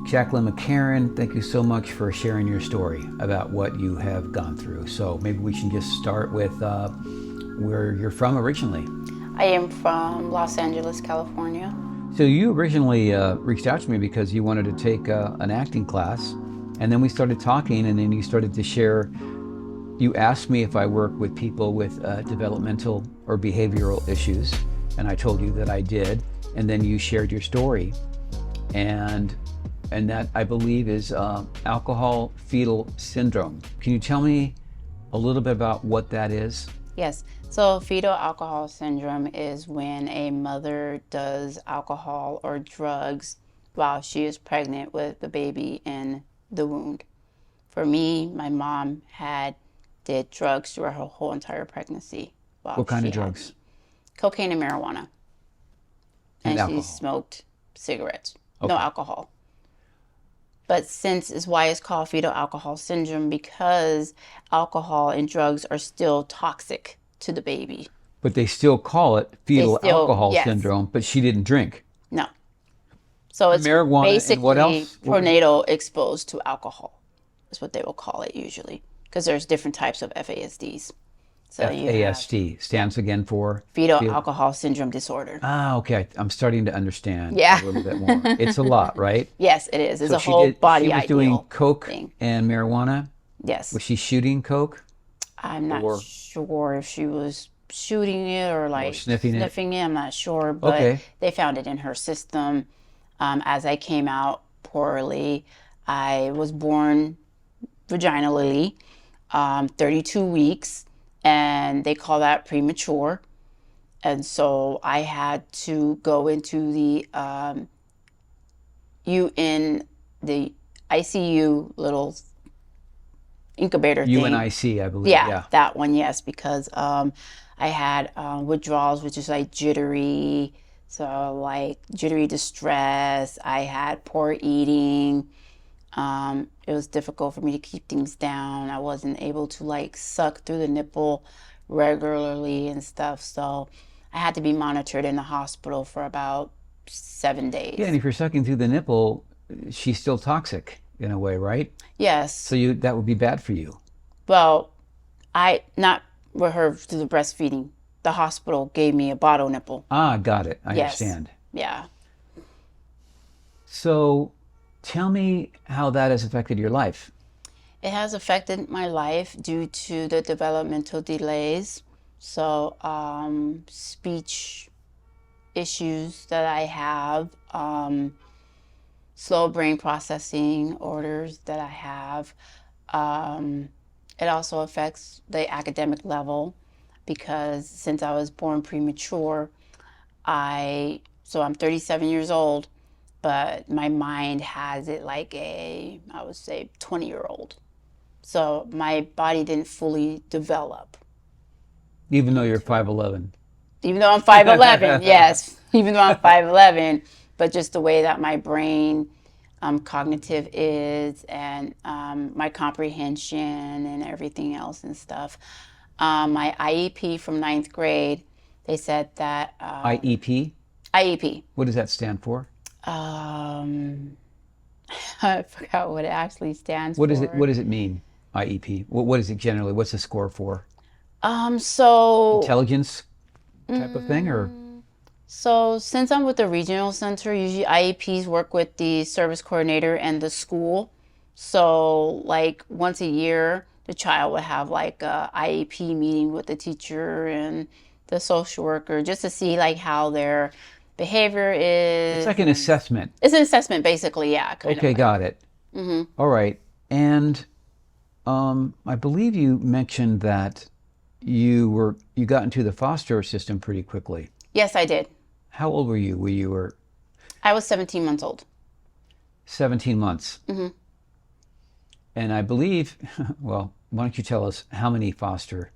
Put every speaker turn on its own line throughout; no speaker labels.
Jacqueline Mc Curie, thank you so much for sharing your story about what you have gone through. So maybe we should just start with where you're from originally.
I am from Los Angeles, California.
So you originally reached out to me because you wanted to take an acting class, and then we started talking, and then you started to share. You asked me if I work with people with developmental or behavioral issues, and I told you that I did, and then you shared your story, and that I believe is alcohol fetal syndrome. Can you tell me a little bit about what that is?
Yes, so fetal alcohol syndrome is when a mother does alcohol or drugs while she is pregnant with the baby in the womb. For me, my mom did drugs throughout her whole entire pregnancy.
What kind of drugs?
Cocaine and marijuana. And she smoked cigarettes. Okay. No alcohol. But since is why it's called fetal alcohol syndrome, because alcohol and drugs are still toxic to the baby.
But they still call it fetal alcohol syndrome, but she didn't drink.
No. So it's marijuana basically and what else? Prenatal exposed to alcohol is what they will call it usually, because there's different types of FASDs. So
FASD stands again for?
Fetal alcohol syndrome disorder.
Ah, okay. I'm starting to understand a little bit more. It's a lot, right?
Yes, it is. It's a whole body ideal.
She was doing coke and marijuana?
Yes.
Was she shooting coke?
I'm not sure if she was shooting it or like sniffing it. I'm not sure, but they found it in her system. As I came out poorly, I was born vaginally, 32 weeks. And they call that premature. And so I had to go into the ICU little incubator thing.
UNIC, I believe.
Yeah, that one, yes, because I had withdrawals, which is like jittery, so like jittery distress. I had poor eating. It was difficult for me to keep things down. I wasn't able to like suck through the nipple regularly and stuff. So I had to be monitored in the hospital for about 7 days.
Yeah, and if you're sucking through the nipple, she's still toxic in a way, right?
Yes.
So that would be bad for you.
Well, not with her through the breastfeeding. The hospital gave me a bottle nipple.
Ah, got it. I understand.
Yeah.
So tell me how that has affected your life.
It has affected my life due to the developmental delays. So speech issues that I have, slow brain processing orders that I have. It also affects the academic level because since I was born premature, I'm 37 years old. But my mind has it like I would say, 20-year-old. So my body didn't fully develop.
Even though you're 5'11"?
Even though I'm 5'11", yes. Even though I'm 5'11", but just the way that my brain cognitive is and my comprehension and everything else and stuff. My IEP from 9th grade, they said that...
IEP?
IEP.
What does that stand for?
I forgot what it actually stands for.
What does it mean, IEP? What is it generally? What's the score for?
So...
Intelligence type of thing, or?
So since I'm with the regional center, usually IEPs work with the service coordinator and the school. So like once a year, the child would have like a IEP meeting with the teacher and the social worker just to see like how their behavior is.
It's like an assessment.
It's an assessment, basically, yeah.
Okay, got it. Mm-hmm. All right. And I believe you mentioned that you got into the foster system pretty quickly.
Yes, I did.
How old were you?
I was 17 months old.
17 months. Mm-hmm. And I believe, well, why don't you tell us how many foster?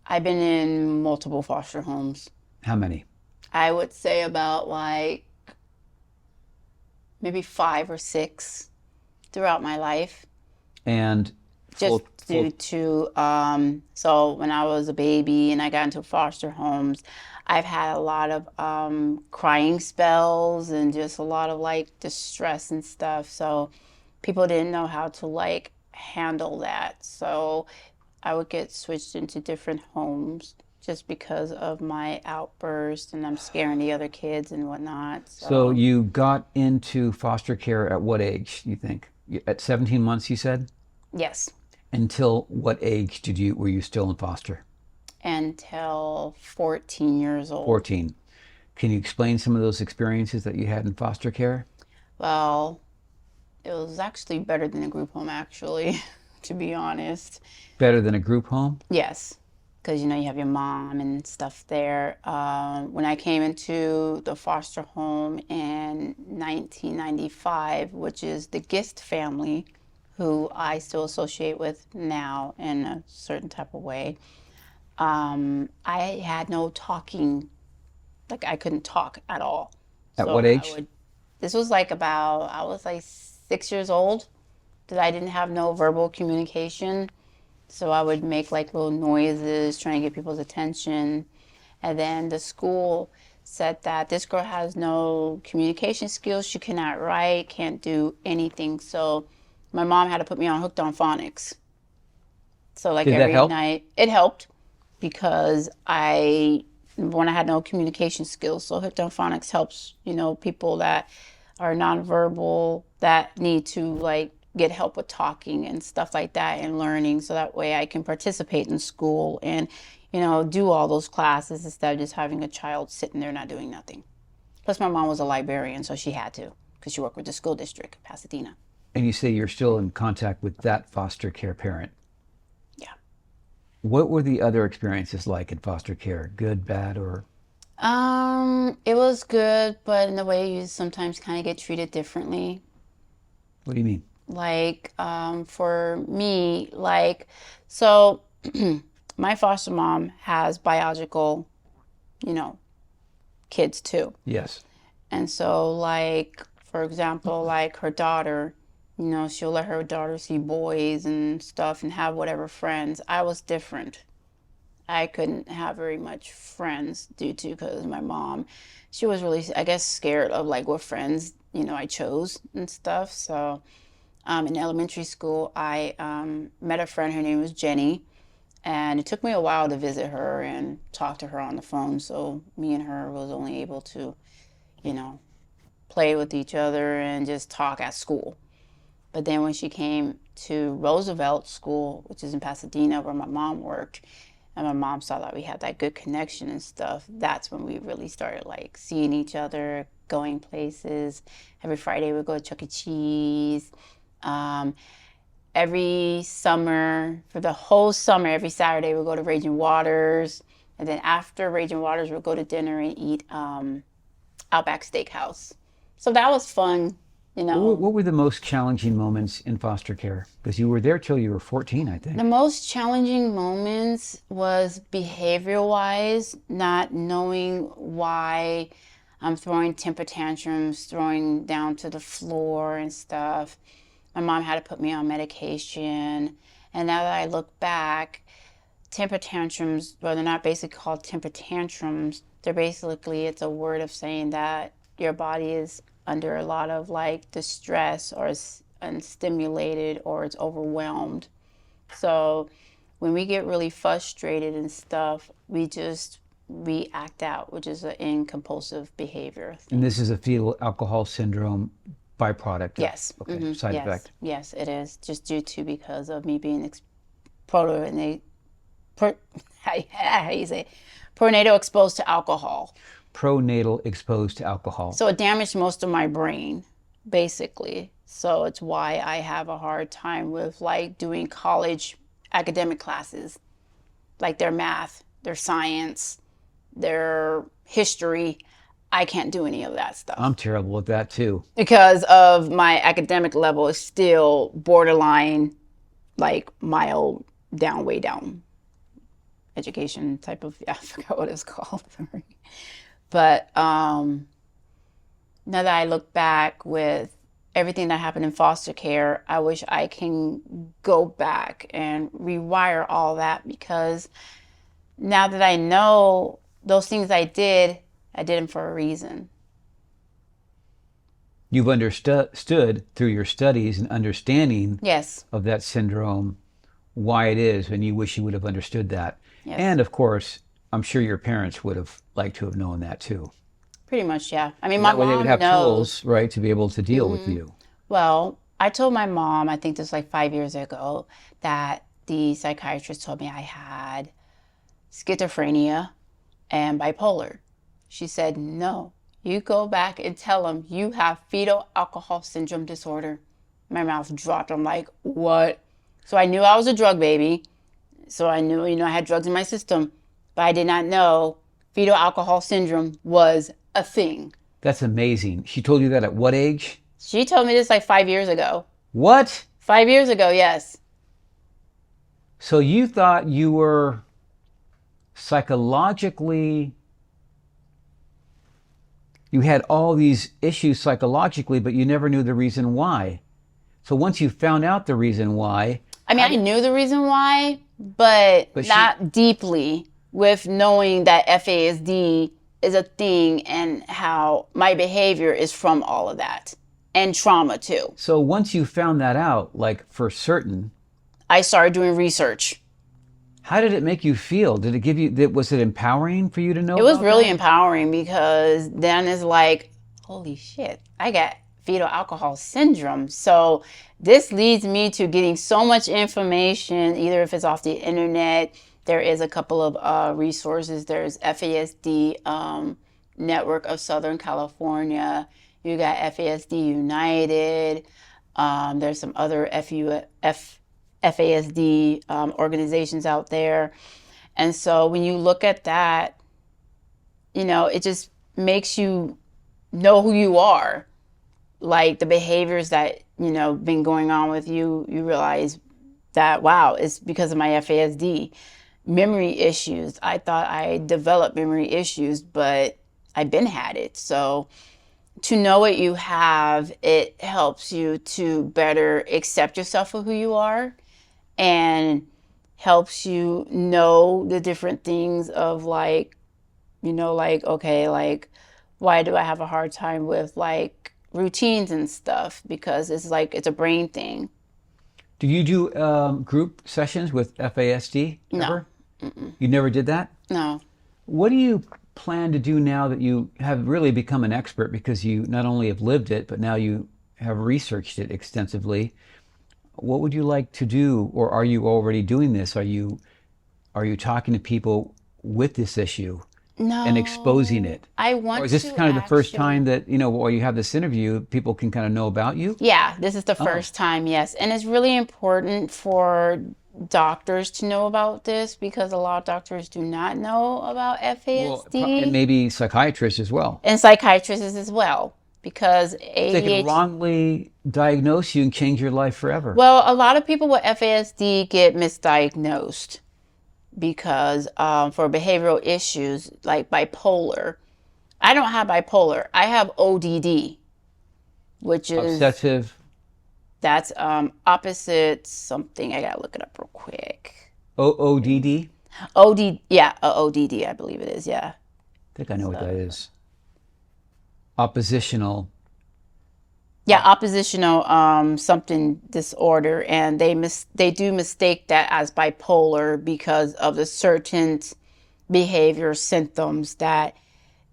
I've been in multiple foster homes.
How many?
I would say about like maybe 5 or 6 throughout my life.
And
just due to so when I was a baby and I got into foster homes, I've had a lot of crying spells and just a lot of like distress and stuff. So people didn't know how to like handle that. So I would get switched into different homes just because of my outburst and I'm scaring the other kids and whatnot.
So
So
you got into foster care at what age, you think? At 17 months, you said?
yes,
Until what age were you still in foster?
until 14 years old.
14. Can you explain some of those experiences that you had in foster care?
Well, it was actually better than a group home, actually, to be honest.
Better than a group home?
Yes, because you have your mom and stuff there. When I came into the foster home in 1995, which is the Gist family, who I still associate with now in a certain type of way, I had no talking, like I couldn't talk at all.
At
So
what age?
this was like I was like 6 years old, that I didn't have no verbal communication. So I would make like little noises trying to get people's attention. And then the school said that this girl has no communication skills. She cannot write, can't do anything. So my mom had to put me on hooked on phonics. So like
Did that
every
help?
night, it helped because when I had no communication skills. So hooked on phonics helps, people that are nonverbal that need to like get help with talking and stuff like that and learning, so that way I can participate in school and do all those classes instead of just having a child sitting there not doing nothing. Plus my mom was a librarian, so she had to, because she worked with the school district, Pasadena.
And you say you're still in contact with that foster care parent.
Yeah.
What were the other experiences like in foster care? Good, bad, or
It was good, but in the way you sometimes kind of get treated differently.
what do you mean?
Like, for me, like, so my foster mom has biological, you know, kids too.
Yes.
And so, like, for example, like her daughter, she'll let her daughter see boys and stuff and have whatever friends. I was different. I couldn't have very much friends due to, because my mom, she was really, I guess, scared of like what friends, I chose and stuff. So, in elementary school, I met a friend. Her name was Jenny, and it took me a while to visit her and talk to her on the phone. So me and her was only able to, you know, play with each other and just talk at school. But then when she came to Roosevelt School, which is in Pasadena, where my mom worked, and my mom saw that we had that good connection and stuff, that's when we really started like seeing each other, going places. Every Friday we'd go to Chuck E. Cheese. Um, every summer, for the whole summer, every Saturday we'd go to Raging Waters. And then after Raging Waters, we'd go to dinner and eat Outback Steakhouse. So that was fun.
What were the most challenging moments in foster care? Because you were there till you were 14, I
The
think.
most challenging moments was behavioral wise, not knowing why I'm throwing temper tantrums, throwing down to the floor and stuff. My mom had to put me on medication. And now that I look back, temper tantrums, well, they're not basically called temper tantrums. They're basically, it's a word of saying that your body is under a lot of like distress or is unstimulated or it's overwhelmed. So when we get really frustrated and stuff, we act out, which is an in compulsive behavior
And
thing.
this is a fetal alcohol syndrome byproduct of,
Yes.
okay, side
Yes.
effect.
Yes, it is. Just due to, because of me being proto per, how you say it? Prenatal exposed to alcohol.
Pronatal exposed to alcohol.
So it damaged most of my brain, basically. So it's why I have a hard time with like doing college academic classes, like their math, their science, their history. I can't do any of that stuff
I'm terrible at that too.
because of my academic level is still borderline, like mild down, way down education type of, yeah, I forgot what it's called. Sorry. But now that I look back with everything that happened in foster care, I wish I can go back and rewire all that, because now that I know those things I did them for a reason.
You've understood through your studies and understanding
Yes.
of that syndrome why it is, and you wish you would have understood that.
Yes.
And of course, I'm sure your parents would have liked to have known that too.
Pretty much, yeah. I mean, my
That way they would
mom
have
knows.
tools, right, to be able to deal with you.
Well, I told my mom, I think this was like 5 years ago, that the psychiatrist told me I had schizophrenia and bipolar. She said, no, you go back and tell them you have fetal alcohol syndrome disorder. My mouth dropped. I'm like, what? So I knew I was a drug baby. So I knew, I had drugs in my system, but I did not know fetal alcohol syndrome was a thing.
That's amazing. She told you that at what age?
She told me this like 5 years ago.
What?
5 years ago, yes.
So you thought you were psychologically, you had all these issues psychologically, but you never knew the reason why. So once you found out the reason why.
I mean, I knew the reason why, but not deeply, with knowing that FASD is a thing and how my behavior is from all of that, and trauma too.
So once you found that out, like for certain,
I started doing research.
How did it make you feel? Did it give you, was it empowering for you to know?
It was really empowering, because then it's like, holy shit, I got fetal alcohol syndrome. So this leads me to getting so much information, either if it's off the internet. There is a couple of resources. There's FASD Network of Southern California. You got FASD United. There's some other FASD organizations out there. And so when you look at that, it just makes you know who you are. Like the behaviors that, been going on with you, you realize that, wow, it's because of my FASD. Memory issues. I thought I developed memory issues, but I've been had it. So to know what you have, it helps you to better accept yourself for who you are, and helps you know the different things of like, okay, like, why do I have a hard time with like routines and stuff? Because it's like, it's a brain thing.
Do you do group sessions with FASD ever?
No.
You never did that?
No.
What do you plan to do now that you have really become an expert, because you not only have lived it, but now you have researched it extensively? What would you like to do, or are you already doing this? Are you talking to people with this issue?
No.
And exposing it?
I want to.
Or is this kind of the first time that, while you have this interview, people can kind of know about you?
Yeah, this is the first time, yes. And it's really important for doctors to know about this, because a lot of doctors do not know about FASD.
Well, and maybe psychiatrists as well.
And psychiatrists as well, because
They can wrongly diagnose you and change your life forever.
Well, a lot of people with FASD get misdiagnosed because for behavioral issues like bipolar. I don't have bipolar. I have ODD, which is
obsessive.
That's opposite something. I gotta look it up real quick.
ODD?
Yeah, ODD, I believe it is, yeah.
I think I know what that is. Oppositional.
Yeah, oppositional something disorder, and they do mistake that as bipolar because of the certain behavior symptoms that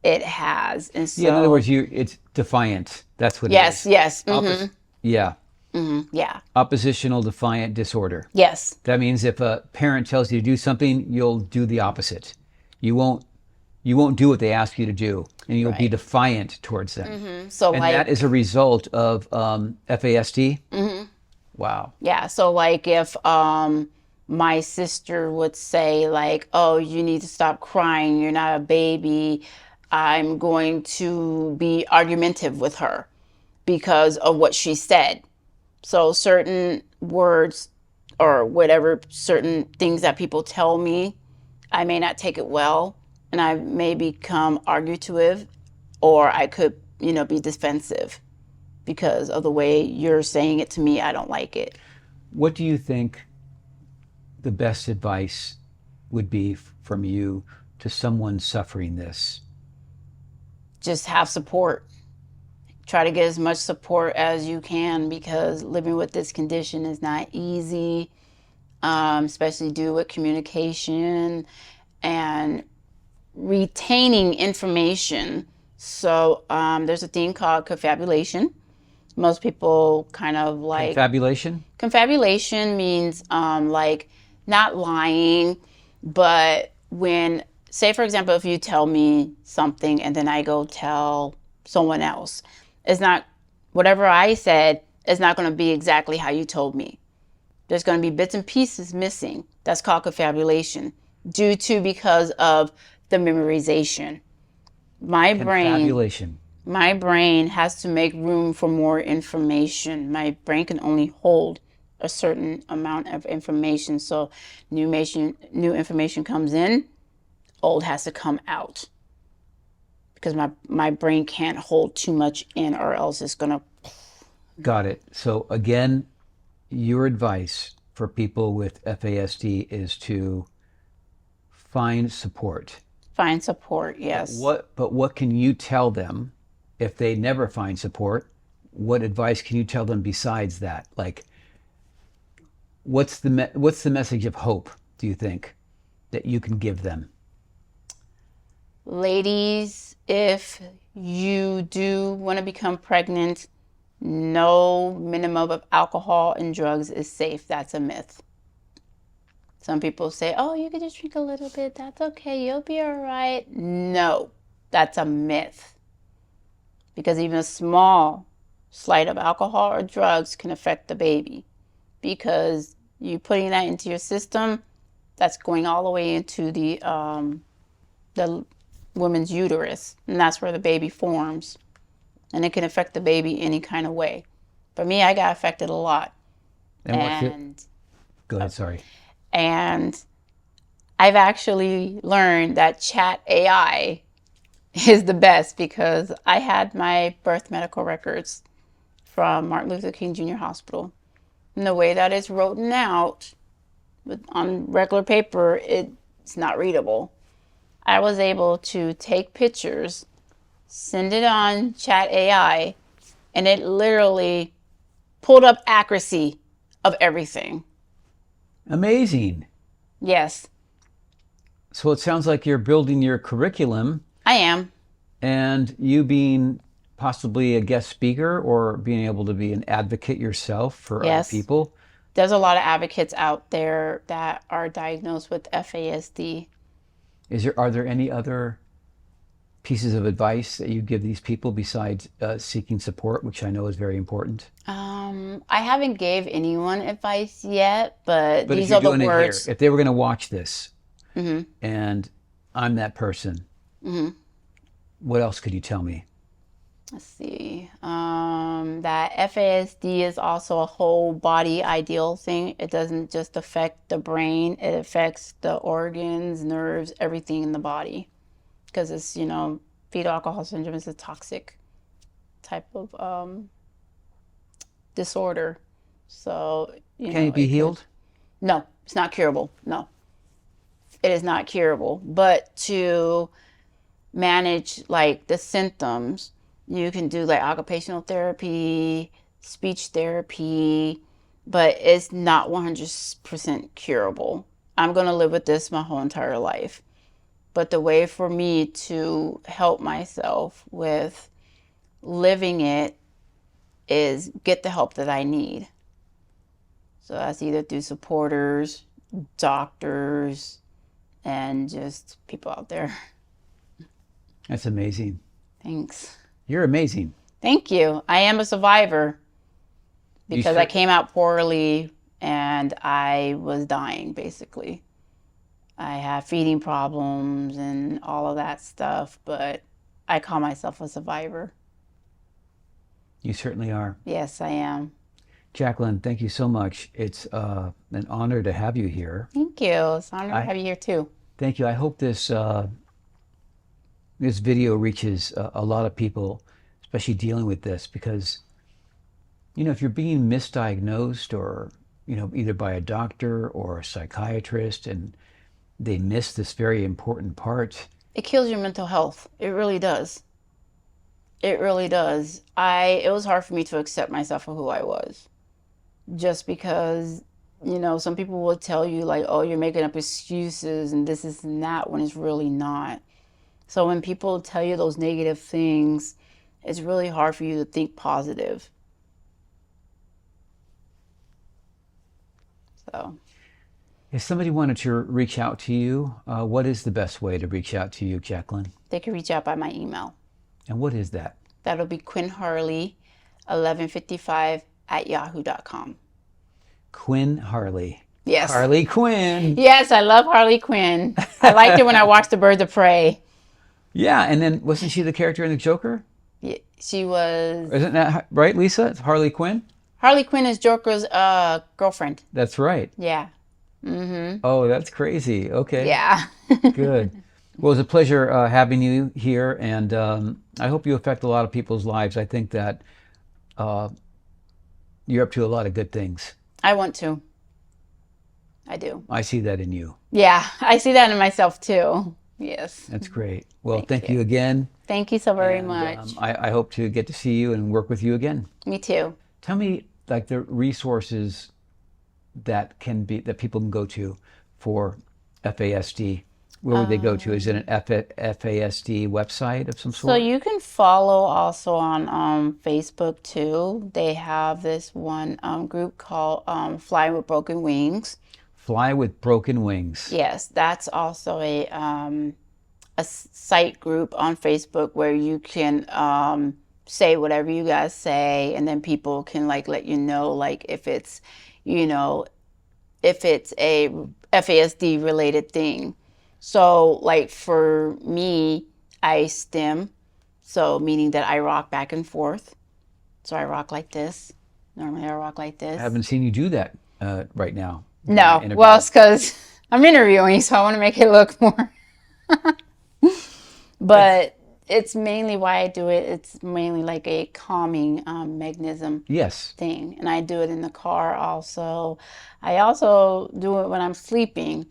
it has. And so,
yeah, in other words, it's defiant. That's what it is.
Yes. Mm-hmm.
Yeah.
Mm-hmm. Yeah.
Oppositional defiant disorder.
Yes.
That means if a parent tells you to do something, you'll do the opposite. You won't do what they ask you to do, and you'll be defiant towards them.
Mm-hmm. So,
and that is a result of FASD?
Mm-hmm.
Wow.
Yeah. So like if my sister would say like, oh, you need to stop crying, you're not a baby, I'm going to be argumentative with her because of what she said. So certain words or whatever, certain things that people tell me, I may not take it well, and I may become argumentative, or I could, be defensive. because of the way you're saying it to me. I don't like it.
What do you think the best advice would be from you to someone suffering this?
Just have support. Try to get as much support as you can, because living with this condition is not easy, especially due with communication and retaining information. So there's a thing called confabulation. Most people kind of like...
Confabulation?
Confabulation means like not lying, but when, say for example, if you tell me something and then I go tell someone else, it's not, whatever I said is not going to be exactly how you told me. There's going to be bits and pieces missing. That's called confabulation, because of the memorization. My brain has to make room for more information. My brain can only hold a certain amount of information. So new information comes in, old has to come out. Because my brain can't hold too much in, or else it's going to...
Got it. So again, your advice for people with FASD is to find support.
Find support, yes.
But what can you tell them if they never find support? What advice can you tell them besides that? Like, what's the message of hope, do you think, that you can give them?
Ladies, if you do want to become pregnant, no minimum of alcohol and drugs is safe. That's a myth. Some people say, oh, you can just drink a little bit. That's okay. You'll be all right. No, that's a myth. Because even a small slight of alcohol or drugs can affect the baby. Because you putting that into your system, that's going all the way into the woman's uterus, and that's where the baby forms, and it can affect the baby any kind of way. For me, I got affected a lot.
Go ahead, sorry.
And I've actually learned that chat AI is the best, because I had my birth medical records from Martin Luther King Jr. Hospital. And the way that it's written out on regular paper, it's not readable. I was able to take pictures, send it on chat AI, and it literally pulled up accuracy of everything.
Amazing.
Yes.
So it sounds like you're building your curriculum.
I am.
And you being possibly a guest speaker or being able to be an advocate yourself for other people.
There's a lot of advocates out there that are diagnosed with FASD.
Are there any other pieces of advice that you give these people besides seeking support, which I know is very important?
I haven't gave anyone advice yet, but these are the words.
If they were going to watch this, and I'm that person, what else could you tell me?
Let's see. That FASD is also a whole body ideal thing. It doesn't just affect the brain. It affects the organs, nerves, everything in the body. Because it's, fetal alcohol syndrome is a toxic type of disorder. So,
can it be healed?
No, it's not curable. No, it is not curable. But to manage like the symptoms, you can do like occupational therapy, speech therapy, but it's not 100% curable. I'm going to live with this my whole entire life. But the way for me to help myself with living it is get the help that I need. So that's either through supporters, doctors, and just people out there.
That's amazing.
Thanks.
You're amazing.
Thank you. I am a survivor because I came out poorly and I was dying, basically. I have feeding problems and all of that stuff, but I call myself a survivor.
You certainly are.
Yes, I am.
Jacqueline, thank you so much. It's an honor to have you here.
Thank you. It's an honor to have you here too.
Thank you. I hope this video reaches a lot of people, especially dealing with this, because if you're being misdiagnosed or, either by a doctor or a psychiatrist and they miss this very important part.
It kills your mental health. It really does. It really does. It was hard for me to accept myself for who I was. Just because, some people will tell you like, oh, you're making up excuses and this is and that when it's really not. So when people tell you those negative things, it's really hard for you to think positive. So.
If somebody wanted to reach out to you, what is the best way to reach out to you, Jacqueline?
They can reach out by my email.
And what is that?
That'll be quinnharley1155@yahoo.com.
Quinn Harley.
Yes.
Harley Quinn.
Yes, I love Harley Quinn. I liked it when I watched The Birds of Prey.
Yeah, and then wasn't she the character in The Joker?
Yeah, she was.
Isn't that right, Lisa? It's Harley Quinn?
Harley Quinn is Joker's girlfriend.
That's right.
Yeah. Mm-hmm.
Oh, that's crazy. Okay.
Yeah.
Good. Well, it was a pleasure having you here, and I hope you affect a lot of people's lives. I think that you're up to a lot of good things.
I want to. I do.
I see that in you.
Yeah, I see that in myself too. Yes.
That's great. Well, thank you again.
Thank you so very much.
I hope to get to see you and work with you again.
Me too.
Tell me, like, the resources that people can go to for FASD. Where would they go to? Is it an FASD website of some sort?
So you can follow also on Facebook too. They have this one group called Fly with Broken Wings.
Fly with Broken Wings.
Yes, that's also a site group on Facebook where you can say whatever you guys say, and then people can like let you know like if it's a FASD related thing. So like for me, I stim, so meaning that I rock back and forth. So I rock like this. Normally I rock like this.
I haven't seen you do that right now.
No, well, it's because I'm interviewing, so I want to make it look more. But it's mainly why I do it. It's mainly like a calming mechanism thing. And I do it in the car also. I also do it when I'm sleeping.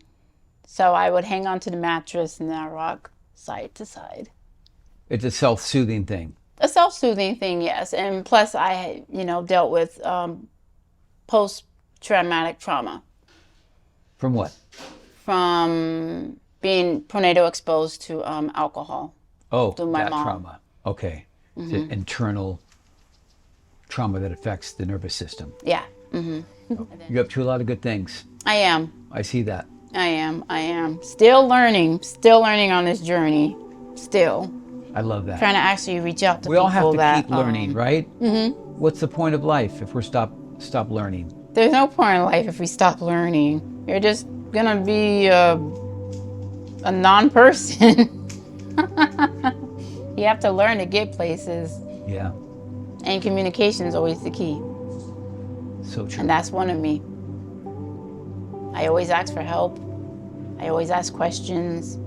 So I would hang onto the mattress and then I rock side to side.
It's a self-soothing thing.
A self-soothing thing, yes. And plus I, dealt with post-traumatic trauma.
From what?
From being prenatal exposed to alcohol.
Oh,
through my mom.
Trauma. Okay. Mm-hmm. It's an internal trauma that affects the nervous system.
Yeah. Mm-hmm.
You're up to a lot of good things.
I am.
I see that.
I am. Still learning on this journey. Still.
I love that.
Trying to actually reach out to
we
people.
We all have to
that,
keep learning, right? Mm-hmm. What's the point of life if we're stop learning?
There's no point in life if we stop learning. You're just gonna be a non-person. You have to learn to get places.
Yeah.
And communication is always the key.
So true.
And that's one of me. I always ask for help. I always ask questions.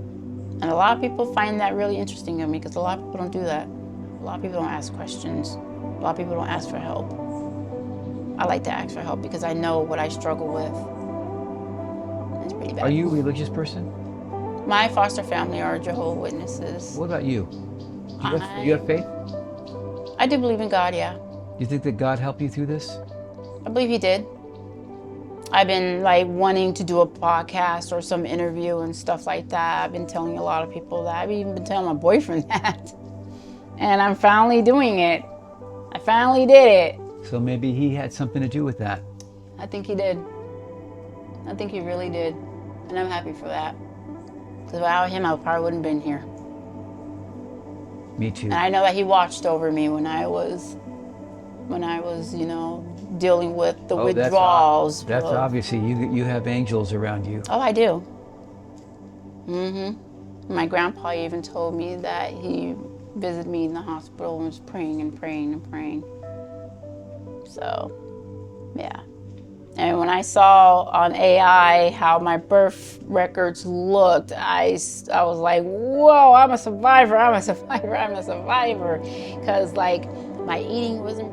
And a lot of people find that really interesting of me because a lot of people don't do that. A lot of people don't ask questions. A lot of people don't ask for help. I like to ask for help because I know what I struggle with. It's pretty bad.
Are you a religious person?
My foster family are Jehovah's Witnesses.
What about you? You have faith?
I do believe in God, yeah.
Do you think that God helped you through this?
I believe He did. I've been wanting to do a podcast or some interview and stuff like that. I've been telling a lot of people that. I've even been telling my boyfriend that. And I'm finally doing it. I finally did it.
So maybe he had something to do with that.
I think he did. I think he really did. And I'm happy for that. Because without him, I probably wouldn't have been here.
Me too.
And I know that he watched over me when I was, dealing with the withdrawals.
That's obviously, you have angels around you.
Oh, I do. Mm-hmm. My grandpa even told me that he visited me in the hospital and was praying and praying and praying. So, yeah. And when I saw on AI how my birth records looked, I was like, whoa, I'm a survivor. Because my eating wasn't